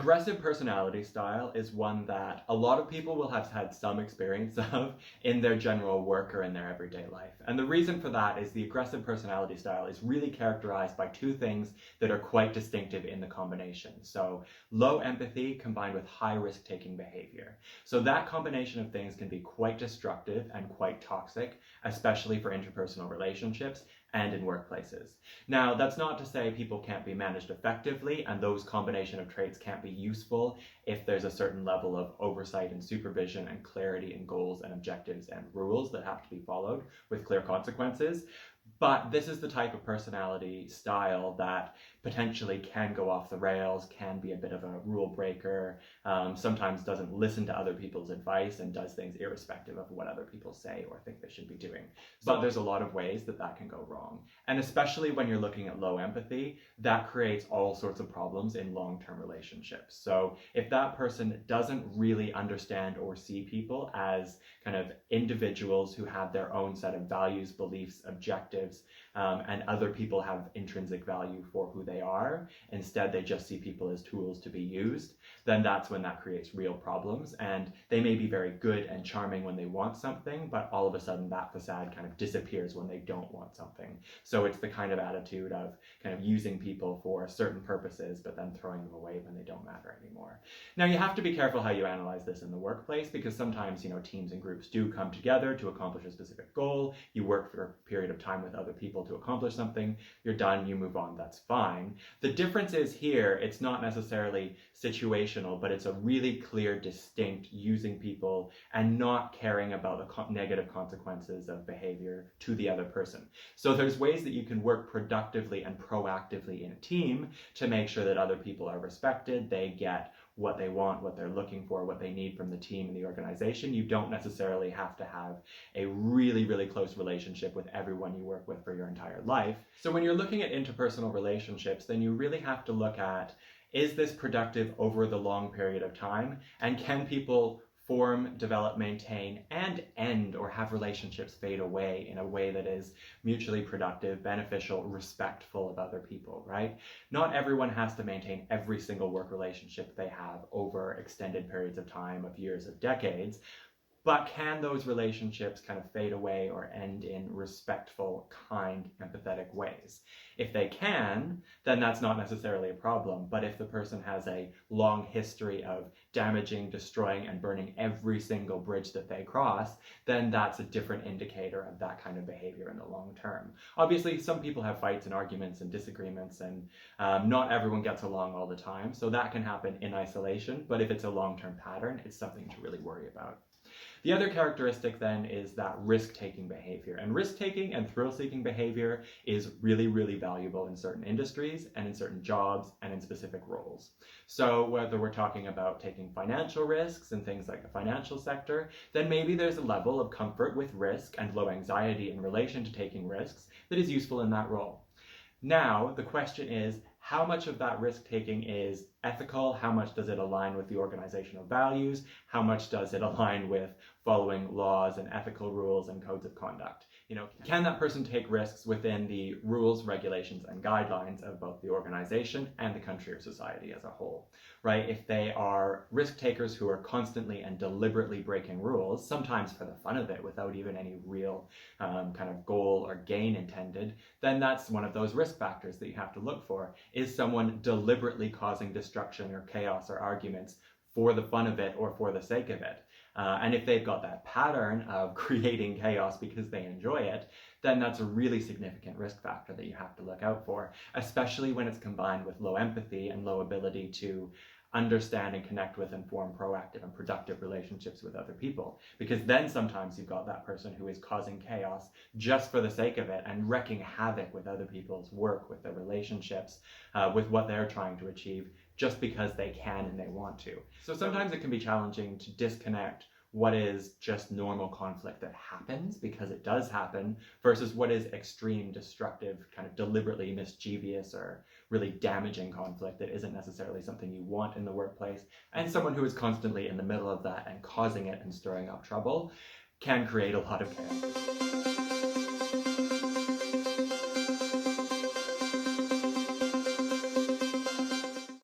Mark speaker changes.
Speaker 1: aggressive personality style is one that a lot of people will have had some experience of in their general work or in their everyday life. And the reason for that is the aggressive personality style is really characterized by two things that are quite distinctive in the combination. So low empathy combined with high risk-taking behavior. So that combination of things can be quite destructive and quite toxic, especially for interpersonal relationships and in workplaces. Now, that's not to say people can't be managed effectively, and those combination of traits can't be useful if there's a certain level of oversight and supervision and clarity in goals and objectives and rules that have to be followed with clear consequences. But this is the type of personality style that potentially can go off the rails, can be a bit of a rule breaker, sometimes doesn't listen to other people's advice and does things irrespective of what other people say or think they should be doing. But there's a lot of ways that that can go wrong. And especially when you're looking at low empathy, that creates all sorts of problems in long-term relationships. So if that person doesn't really understand or see people as kind of individuals who have their own set of values, beliefs, objectives, and other people have intrinsic value for who they are, instead they just see people as tools to be used, then that's when that creates real problems. And they may be very good and charming when they want something, but all of a sudden that facade kind of disappears when they don't want something. So it's the kind of attitude of kind of using people for certain purposes, but then throwing them away when they don't matter anymore. Now, you have to be careful how you analyze this in the workplace, because sometimes, teams and groups do come together to accomplish a specific goal. You work for a period of time with other people to accomplish something. You're done, you move on, that's fine. The difference is here, it's not necessarily situational, but it's a really clear, distinct using people and not caring about the negative consequences of behavior to the other person. So there's ways that you can work productively and proactively in a team to make sure that other people are respected, they get what they want, what they're looking for, what they need from the team and the organization. You don't necessarily have to have a really, really close relationship with everyone you work with for your entire life. So when you're looking at interpersonal relationships, then you really have to look at, is this productive over the long period of time? And can people form, develop, maintain, and end or have relationships fade away in a way that is mutually productive, beneficial, respectful of other people, right? Not everyone has to maintain every single work relationship they have over extended periods of time, of years, of decades. But can those relationships kind of fade away or end in respectful, kind, empathetic ways? If they can, then that's not necessarily a problem. But if the person has a long history of damaging, destroying, and burning every single bridge that they cross, then that's a different indicator of that kind of behavior in the long term. Obviously, some people have fights and arguments and disagreements, and not everyone gets along all the time. So that can happen in isolation. But if it's a long-term pattern, it's something to really worry about. The other characteristic then is that risk-taking behavior. And risk-taking and thrill-seeking behavior is really, really valuable in certain industries and in certain jobs and in specific roles. So whether we're talking about taking financial risks in things like the financial sector, then maybe there's a level of comfort with risk and low anxiety in relation to taking risks that is useful in that role. Now, the question is, how much of that risk-taking is ethical? How much does it align with the organizational values? How much does it align with following laws and ethical rules and codes of conduct? Can that person take risks within the rules, regulations, and guidelines of both the organization and the country or society as a whole, right? If they are risk takers who are constantly and deliberately breaking rules, sometimes for the fun of it, without even any real kind of goal or gain intended, then that's one of those risk factors that you have to look for. Is someone deliberately causing destruction or chaos or arguments for the fun of it or for the sake of it? And if they've got that pattern of creating chaos because they enjoy it, then that's a really significant risk factor that you have to look out for, especially when it's combined with low empathy and low ability to understand and connect with and form proactive and productive relationships with other people. Because then sometimes you've got that person who is causing chaos just for the sake of it and wreaking havoc with other people's work, with their relationships, with what they're trying to achieve, just because they can and they want to. So sometimes it can be challenging to disconnect what is just normal conflict that happens, because it does happen, versus what is extreme, destructive, kind of deliberately mischievous or really damaging conflict that isn't necessarily something you want in the workplace. And someone who is constantly in the middle of that and causing it and stirring up trouble can create a lot of chaos.